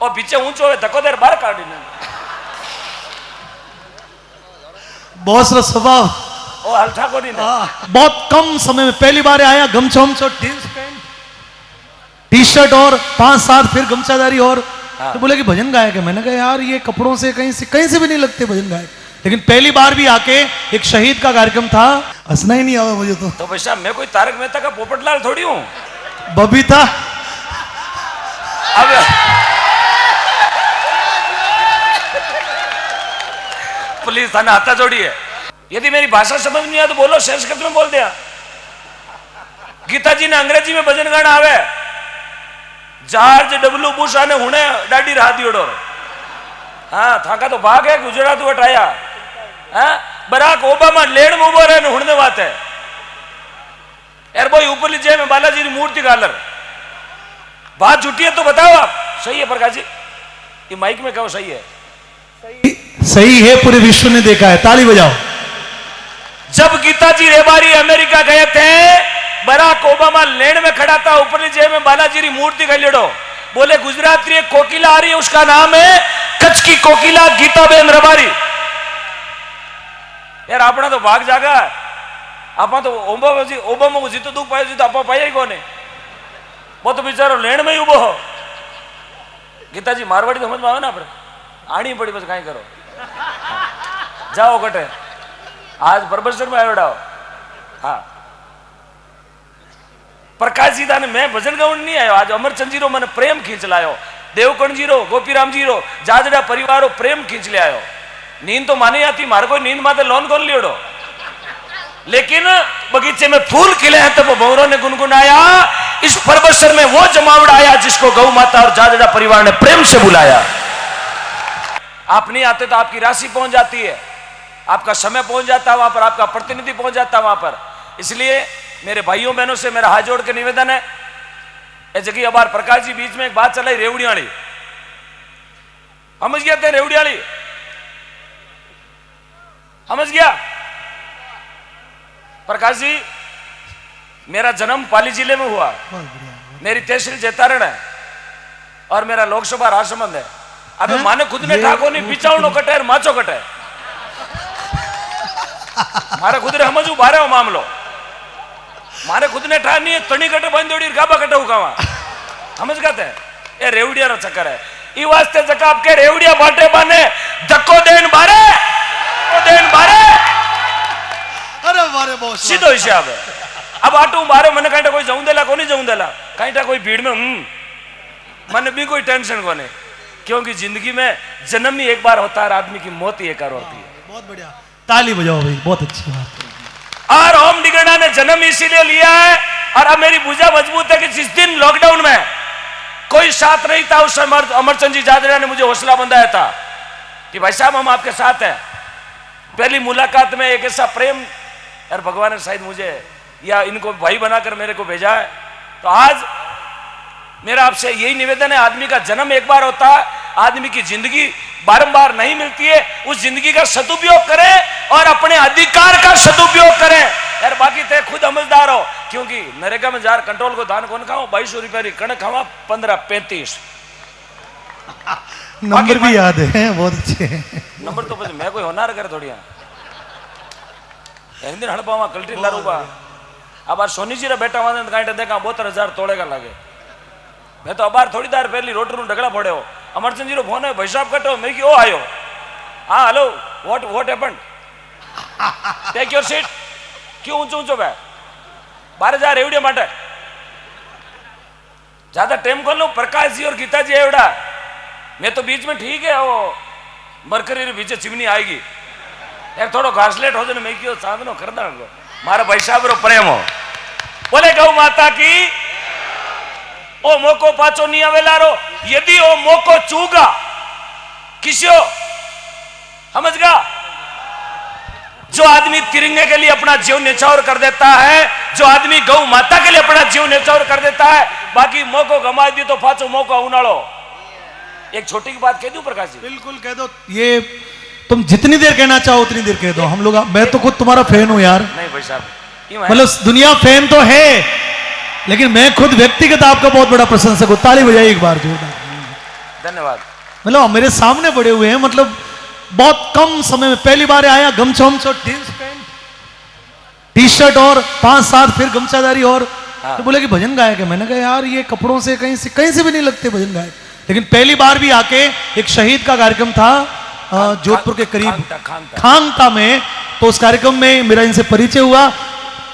और पीछे ऊंचो है धक्को देर बाहर काटी ने बॉस रा स्वभाव ओ हल्था को नहीं बहुत कम समय में पहली बार आया गमछा उमछा जींस पैंट टी शर्ट और 5 साल फिर गमछादारी और तो बोले कि भजन गायक है। मैंने कहा यार ये कपड़ों से कहीं से भी नहीं लगते भजन गायक। लेकिन पहली बार भी आके एक शहीद का कार्यक्रम था, हंसना ही नहीं आया मुझे तो भाई साहब मैं कोई तारक मेहता का पोपटलाल थोड़ी हूँ। बबीता अब प्लीज थाने हाथा जोड़िए। यदि मेरी भाषा समझ नहीं आया तो बोलो, संस्कृत में बोल दिया। गीता जी ने अंग्रेजी में भजन गाना आवे। जॉर्ज डब्ल्यू बुश आने हुणे डाडी रहा दियोडो। हाँ थाका तो भाग है गुजरात वटाया। हाँ बराक ओबामा लेण में उभो रहे हुणे बात है यार। भाई ऊपर लीजिए में बालाजी की मूर्ति गालर बात झूठी है तो बताओ आप। सही है प्रकाश जी, ये माइक में कहो सही है। सही है, पूरे विश्व ने देखा है, ताली बजाओ। जब गीता जी रेबारी अमेरिका गए थे, बराक ओबामा लेन में खड़ा था, ऊपर नीचे में बालाजी की मूर्ति गलेड़ो। बोले गुजरात की एक कोकिला आ रही है, उसका नाम है कच्छ की कोकिला गीताबेन रबारी। यार अपना तो भाग जागा, आप तो ओबामा को जीतो दुख पाए जीतो आप पाया ही कोने। वो तो बेचारो लेन में ही उबो हो। गीता जी मारवाड़ी समझ में आवे ना, अपने आनी पड़ी बस कहीं करो। जाओ कटे आज परबेश्वर में आवड़ाओ। हाँ प्रकाश जी ने मैं भजन गाउन नहीं आयो। आज अमरचंद जी रो मैंने प्रेम खींच लायो, देवकण जी रो, गोपीराम जी रो, जाजड़ा परिवारो प्रेम खींच ले आयो। नींद तो मानी आती, मारे कोई नींद माते लोन कौन लियोड़ो। लेकिन बगीचे में फूल खिले हैं तब भंवरों ने गुनगुनाया, इस परबेश्वर में वो जमावड़ा आया जिसको गौ माता और जाजड़ा परिवार ने प्रेम से बुलाया। आप नहीं आते तो आपकी राशि पहुंच जाती है, आपका समय पहुंच जाता है वहां पर, आपका प्रतिनिधि पहुंच जाता है वहां पर। इसलिए मेरे भाइयों बहनों से मेरा हाथ जोड़ के निवेदन है, ये जगह अबार प्रकाश जी बीच में एक बात चलाई रेवड़ी वाली, समझ गया थे? रेवड़ी वाली समझ गया? प्रकाश जी मेरा जन्म पाली जिले में हुआ, मेरी तहसील जैतारण है और मेरा लोकसभा राजसमंद है। अबे माने खुद ने ठाको नहीं बिचावनो कटे और माचो कटे। मारे खुद ने समझू बारे हो मामलो, मारे खुद ने ठा नहीं तणी कटे बंदोड़ी गाबा कटे उकावा, समझ गए? ये रेवड़िया रो चक्कर है। ई वास्ते जका आपके रेवड़िया बाटे बाने धक्को देन बारे, देन बारे। अरे बारे बहुत सीधो हिसाब है। अब आटू बारे मैंने कहीं कोई जाऊं देला को नहीं जाऊं देला, कहीं कोई भीड़ में मन भी कोई टेंशन को नहीं, क्योंकि जिंदगी में जन्म ही एक बार होता है, आदमी की मौत ही एक बार होती है। बहुत बढ़िया, ताली बजाओ भाई, बहुत अच्छी बात। और ओम डिगड़ा ने जन्म इसीलिए लिया है। और अब मेरी भुजा मजबूत है कि जिस दिन लॉकडाउन में कोई साथ नहीं था, उस समय अमरचंद जी जाजड़ा ने मुझे हौसला बंधाया था कि भाई साहब हम आपके साथ हैं। पहली मुलाकात में एक ऐसा प्रेम, यार भगवान ने शायद मुझे या इनको भाई बनाकर मेरे को भेजा है। तो आज मेरा आपसे यही निवेदन है, आदमी का जन्म एक बार होता है, आदमी की जिंदगी बारंबार नहीं मिलती है, उस जिंदगी का सदुपयोग करें और अपने अधिकार का सदुपयोग करें। यार बाकी ते खुद समझदार हो, क्योंकि नरेगा में जार कंट्रोल को दान कौन खाओ, 2200 रुपया कणक खावा 1535 नंबर भी याद है, बहुत अच्छे नंबर। तो मैं कोई होनार कर थोड़ी एक दिन हड़पावा कल्टी लारूबा। अब आज सोनी जी रा बेटा वहां कांटे देखा 72,000 तोड़ेगा लागे। मैं तो अबार थोड़ी देर पहली रोटर नु ढगला पड़े हो, अमरचंद जी रो फोन है, भाई साहब कटो। मैं कि ओ आयो। हाँ hello, what happened? Take your seat. क्यों ऊंचो ऊंचो बे 12,000 रेवड़िया माटे ज्यादा टाइम कर लो। प्रकाश जी और गीता जी एवड़ा, मैं तो बीच में ठीक है, वो मरकरी रे पीछे चिमनी आएगी यार, थोड़ा घासलेट हो जाए। मैं क्यों साधनो कर दा मारा भाई साहब रो प्रेम हो। बोले गौ माता की ओ मोको पाचो नहीं आवेला रो, यदि ओ मोको चूगा किसियो समझ गा। जो आदमी तिरंगे के लिए अपना जीव न्यौछावर कर देता है, जो आदमी गौ माता के लिए अपना जीव न्यौछावर कर देता है, बाकी मोको गमा दी तो पाचो मोको उनाड़ो। एक छोटी की बात कह दूं प्रकाश जी? बिल्कुल कह दो, ये तुम जितनी देर कहना चाहो उतनी देर कह दो। हम लोग, मैं तो खुद तुम्हारा फैन हूं यार। नहीं भाई साहब, मतलब दुनिया फैन तो है, लेकिन मैं खुद व्यक्तिगत आपका बहुत बड़ा प्रशंसक हूं। ताली बजाइए एक बार जोरदार। धन्यवाद। मतलब मेरे सामने पड़े हुए हैं, मतलब बहुत कम समय में पहली बार आया, गमछा उमछा जींस पैंट टी शर्ट और 5 साल फिर गमछादारी और हाँ। तो बोले कि भजन गायक है। मैंने कहा यार ये कपड़ों से कहीं से भी नहीं लगते भजन गायक। लेकिन पहली बार भी आके एक शहीद का कार्यक्रम था जोधपुर के करीब खांगता में, तो उस कार्यक्रम में मेरा इनसे परिचय हुआ।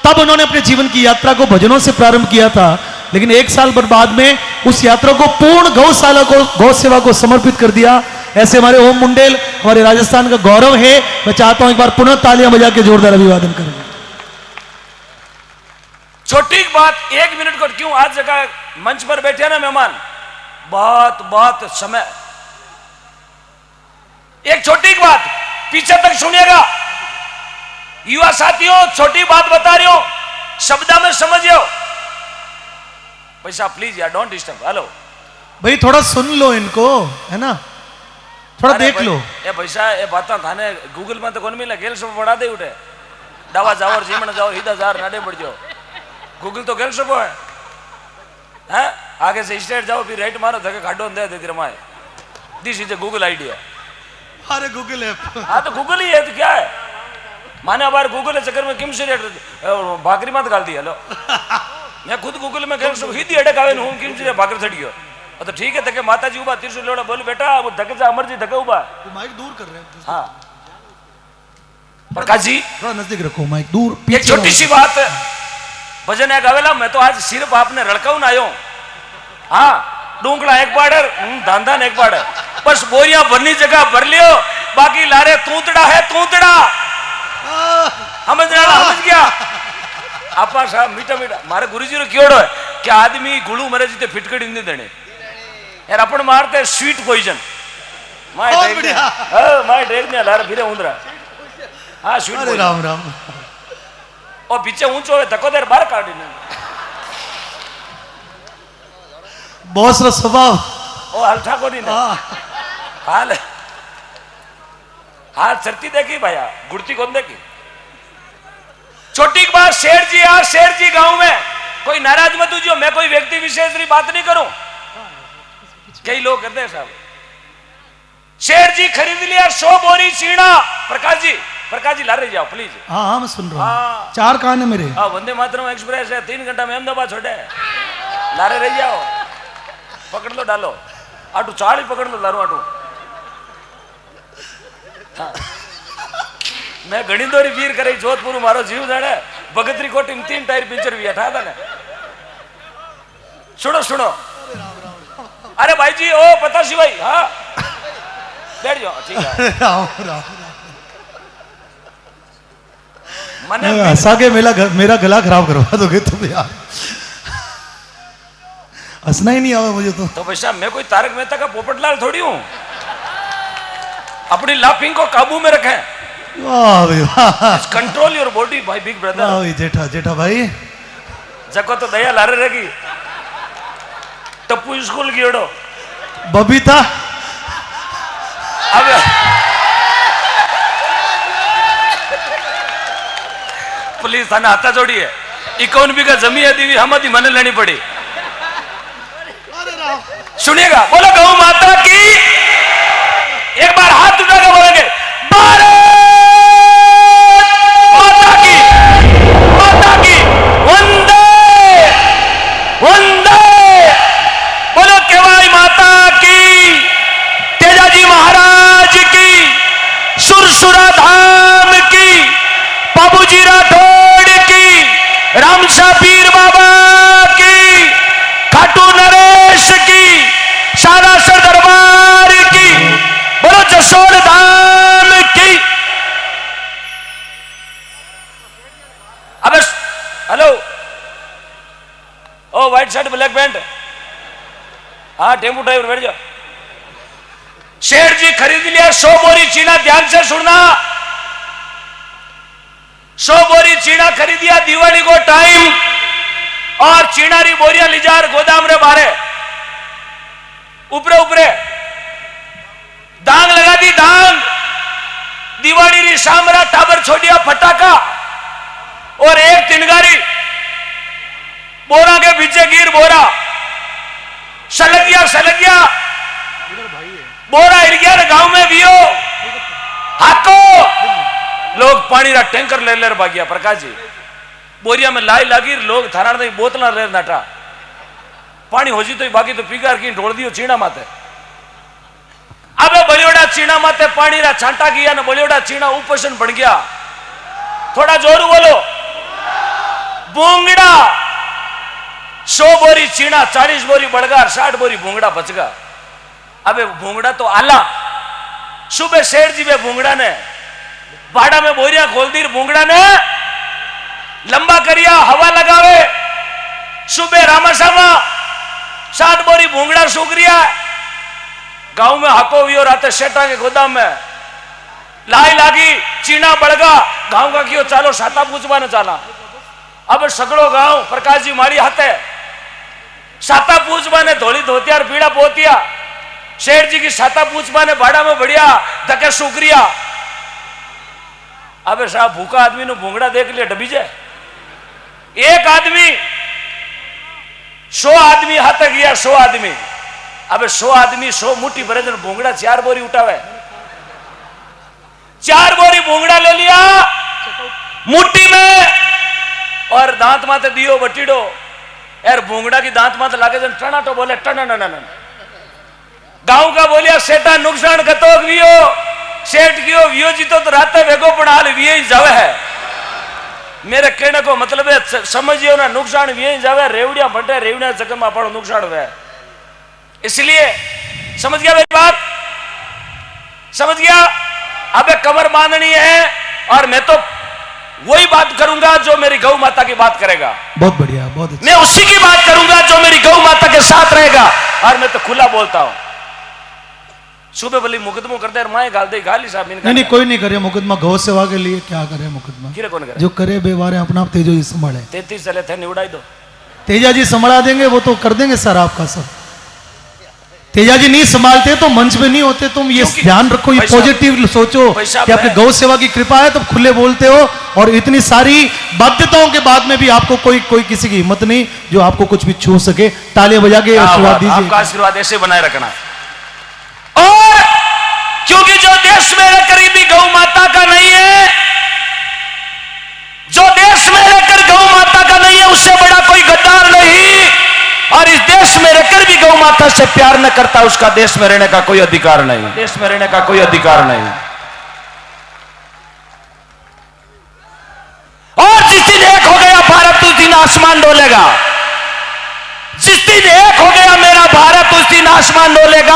तब उन्होंने अपने जीवन की यात्रा को भजनों से प्रारंभ किया था, लेकिन 1 साल बाद में उस यात्रा को पूर्ण गौशाला को, गौ सेवा को समर्पित कर दिया। ऐसे हमारे ओम मुंडेल हमारे राजस्थान का गौरव है। मैं चाहता हूं एक बार पुनः तालियां बजा के जोरदार अभिवादन करें। छोटी बात 1 मिनट को क्यों आज जगह मंच पर बैठे ना मेहमान, बहुत समय, एक छोटी बात पीछे तक सुनिएगा। युवा साथियों, छोटी बात बता रही हूं, शब्दा में समझियो। पैसा प्लीज यार, डोंट डिस्टर्ब। हेलो भाई थोड़ा सुन लो इनको, है ना, थोड़ा देख लो। ये पैसा ये बात थाने गूगल में तो कौन मिले, गेल सब बढ़ा दे उठे डावा जाओ जीमण जाओ हिदा जार नाडे बढ़ जाओ। गूगल तो गेल सब है, आगे से स्ट्रेट जाओ फिर राइट मारो धके खाडो दे दे रमाए। This is a Google idea. अरे गूगल ऐप, हाँ तो गूगल ही है तो क्या है, माने अब गूगल चक्कर में किम से भाकरी मत गाल दी। हेलो मैं खुद गूगल में गेल सब हिदी अटक आवे हूं किम से भाकर चढ़ गयो। तो ठीक है धके माता जी उबा तिरसुल लोड़ा बोल बेटा वो धके से अमर जी धके उबा माइक दूर कर रहे हैं। हाँ प्रकाश जी थोड़ा नजदीक रखो माइक दूर। एक छोटी सी बात भजन है गावेला, मैं तो आज सिर्फ आपने रड़काऊ ना आयो। हाँ डूंकड़ा एक बाड़र धान एक बाड़र, बस बोरियां भरनी जगह भर लियो, बाकी लारे तूतड़ा है तूतड़ा। समझ गया आपा साहब मीठा मीठा मारे गुरुजी रो क्योड़ो है कि आदमी गुड़ू मरे जीते फिटकड़ी नहीं देने यार, अपन मारते स्वीट पॉइजन। माय टेक ने लारे फिरे उंदरा। हाँ स्वीट पॉइजन। राम राम। और पीछे ऊंचो है धक्को देर बाहर काट देने। बॉस रो स्वभाव ओ हल्ठा को नहीं हाल हाल चरती देखी भैया, गुड़ती कौन देखी। छोटी बात शेर जी, यार शेर जी गांव में कोई नाराज मत हो, मैं कोई व्यक्ति विशेष की बात नहीं करूं। कई लोग कहते हैं साहब शेर जी खरीद लिया 100 बोरी चीना। प्रकाश जी ला रहे जाओ प्लीज। हाँ हाँ मैं सुन रहा हूँ। 4 कान है मेरे। हाँ वंदे मातरम एक्सप्रेस है, 3 घंटा में अहमदाबाद छोड़े, लारे रह जाओ, पकड़ लो डालो आटू 40 पकड़ लो लारू आटू। हाँ। मैं घणी दोरी वीर करे जोधपुर मारो जीव जाने भगतरी कोटी में 3 टायर पंचर भी था ने। सुनो अरे भाई जी ओ पता सी भाई, हाँ बैठ जाओ ठीक है। राम मने हंसा के मेरा गला खराब करवा दोगे तुम यार, हंसना ही नहीं आवा मुझे तो भैया मैं कोई तारक मेहता का पोपटलाल थोड़ी हूं, अपनी लाफिंग को काबू में रखें। वाह भाई वाह, कंट्रोल योर बॉडी भाई बिग ब्रदर। वाह भाई जेठा भाई जको तो दया लारे रहेगी। टप्पू स्कूल की ओडो बबीता अब पुलिस थाना हाथा जोड़ी है, इकोनॉमी का जमी है दीवी हम मने लेनी पड़ी। सुनिएगा, बोलो गौ माता की, एक बार हाथ उठाकर बोलेंगे भारत माता की वंदे वंदे। बोलो केवाई माता की, तेजाजी महाराज की, सुरसुरा धाम की, बाबूजी राठौड़ की, रामशाह पीर बाबा की, खाटू नरेश की, सारासर दरबार की, बोलो जसोर धाम की। अबे हेलो ओ व्हाइट शर्ट ब्लैक पैंट, हाँ टेम्पो ड्राइवर बैठ जाओ। शेर जी खरीद लिया 100 बोरी चीना, ध्यान से सुनना, 100 बोरी चीना खरीदिया दिवाली को टाइम, और चीनारी बोरियां लिजार गोदाम रे बारे ऊपरे दांग लगा दी, दांग दिवाली री शामरा टाबर छोड़िया फटाका, और एक तिनगारी बोरा के पीछे गिर बोरा सलगिया बोरा हिल गया गांव में भी हो हाको लोग पानी रा टैंकर ले ले भाग्या प्रकाश जी बोरिया में लाई लागी लोग थाना बोतल ले नाटा पानी हो जी तो बाकी तो पीगार की ढोल दियो चीना माते अबे बलियोड़ा चीना माते पानी रा छांटा किया ना बलियोड़ा चीना उपोषण बन गया थोड़ा जोर बोलो भूंगड़ा 100 बोरी चीना 40 बोरी बड़गार 60 बोरी भूंगड़ा बचगा अबे भूंगड़ा तो आला सुबह शेर जी बे भूंगड़ा ने बाड़ा में बोरिया खोल दी भूंगड़ा ने लंबा करिया हवा लगावे सुबह रामाशामा 60 बोरी भूंगड़ा सूख रिया गांव में हको भी और आते शेटा के गोदाम में लाई लागी चीना बड़गा गांव का क्यों चालो साता पूछवा न चाला अब सगड़ो गांव प्रकाश जी मारी हाथे साता पूछवा ने धोली धोतियार पीड़ा पोतिया शेर जी की साता पूछवा ने बाड़ा में बढ़िया धके सूकरिया अबे साहब भूखा आदमी नु भूंगड़ा देख लिया डबी जाए एक आदमी 100 आदमी हाथ गया 100 आदमी अबे 100 आदमी 100 मुट्ठी भरे जन भूंगड़ा 4 बोरी उठावे 4 बोरी भूंगड़ा ले लिया मुट्ठी में और दांत माते दियो बटीडो यार भूंगड़ा की दांत माते लागे जन टना तो बोले टना ना ना गांव का बोलिया सेठा नुकसान कतोक वियो सेठ कियो वियो जी तो राते वेगो पण हाल विये ही जावे है मेरे कहने को मतलब है समझियो ना नुकसान विये ही जावे रेवड़िया फटे रेवड़िया जगह में पड़ो नुकसान हुए इसलिए समझ गया मेरी बात समझ गया अबे कमर बांधनी है और मैं तो वही बात करूंगा जो मेरी गौ माता की बात करेगा बहुत बढ़िया बहुत अच्छा। मैं उसी की बात करूंगा जो मेरी गौ माता के साथ रहेगा और मैं तो खुला बोलता हूं सुबह बोली मुकदमो करते माए गाल दे गाली साहब नहीं कोई नहीं करे मुकदमा गौ सेवा के लिए क्या करे मुकदमा किरे कौन करे जो करे बेवारे अपना आप तेजो जी संभाले 33 चले थे निउड़ाई दो तेजा जी संभाला देंगे वो तो कर देंगे सर आपका सब तेजा जी नहीं संभालते तो मंच पे नहीं होते तुम ये ध्यान रखो ये पॉजिटिव सोचो कि आपके गौ सेवा की कृपा है तो खुले बोलते हो और इतनी सारी बाध्यताओं के बाद में भी आपको कोई किसी की हिम्मत नहीं जो आपको कुछ भी छू सके तालियां बजा के आशीर्वाद दीजिए आपका आशीर्वाद ऐसे बनाए रखना और क्योंकि जो देश मेरे करीबी गौ माता का नहीं है जो देश में रहकर गौ माता का नहीं है उससे बड़ा कोई गद्दार नहीं और इस देश में रहकर भी गौ माता से प्यार न करता उसका देश में रहने का कोई अधिकार नहीं देश में रहने का कोई अधिकार नहीं और जिस दिन एक हो गया भारत उस दिन आसमान डोलेगा जिस दिन एक हो गया मेरा भारत उस दिन आसमान डोलेगा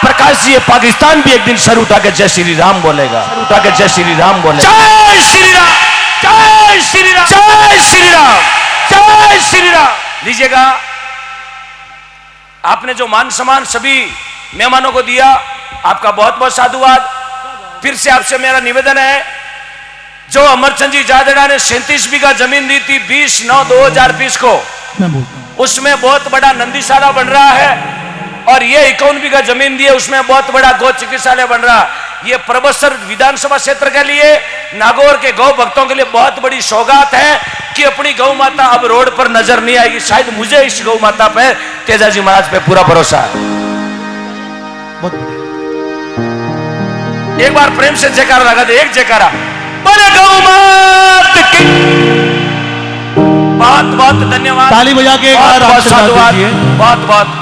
प्रकाश जी पाकिस्तान भी एक दिन सर उठा के जय श्री राम बोलेगा सर उठा के जय श्री राम बोलेगा जय श्री राम जय श्री राम जय श्री राम जय श्री राम लीजिएगा आपने जो मान सम्मान सभी मेहमानों को दिया आपका बहुत बहुत साधुवाद फिर से आपसे मेरा निवेदन है जो अमरचंद जी जादेड़ा ने 37 बीघा जमीन दी थी 20/9/2020 को उसमें बहुत बड़ा नंदीशाला बन रहा है और ये 51 बीघा जमीन दी है उसमें बहुत बड़ा गौ चिकित्सालय बन रहा है ये प्रबसर विधानसभा क्षेत्र के लिए नागौर के गौ भक्तों के लिए बहुत बड़ी सौगात है कि अपनी गौ माता अब रोड पर नजर नहीं आएगी शायद मुझे इस गौ माता पे तेजाजी महाराज पे पूरा भरोसा है एक बार प्रेम से जयकारा लगा दे एक जयकारा बोले गौ माता की बहुत बहुत धन्यवाद ताली बजा के बहुत बहुत